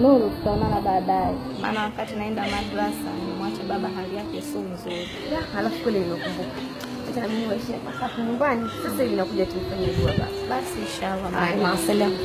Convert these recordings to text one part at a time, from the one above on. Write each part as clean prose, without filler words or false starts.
Nuru, tutaonana baadaye. Maana wakati naenda madrasa nimwache baba hali yake sio nzuri. Halafu kule nimekumbuka. Acha mimi waishie hapo nyumbani. Sasa hivi nakuja tumfanyie dua basi. Basi inshallah. Haya, mawasiliano.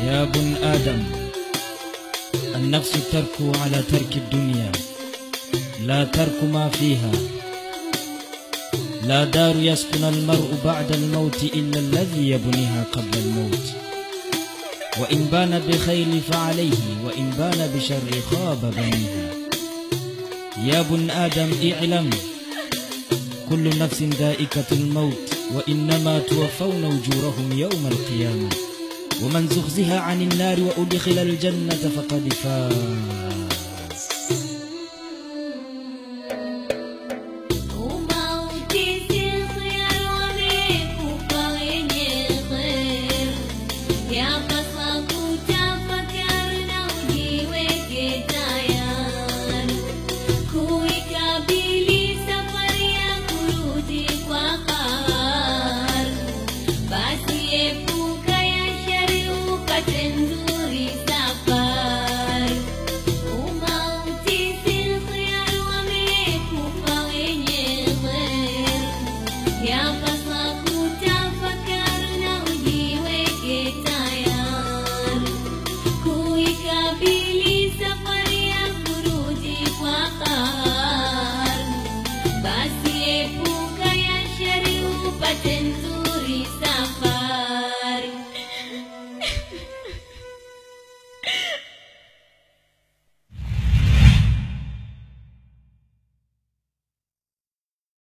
يا ابن آدم النفس تركو على ترك الدنيا لا ترك ما فيها لا دار يسكن المرء بعد الموت إلا الذي يبنيها قبل الموت وإن بان بخير فعليه وإن بان بشر خاب بنيها يا ابن آدم اعلم كل نفس ذائقة الموت وإنما توفون أجورهم يوم القيامة ومن زخزها عن النار وأدخل الجنة فقد فاز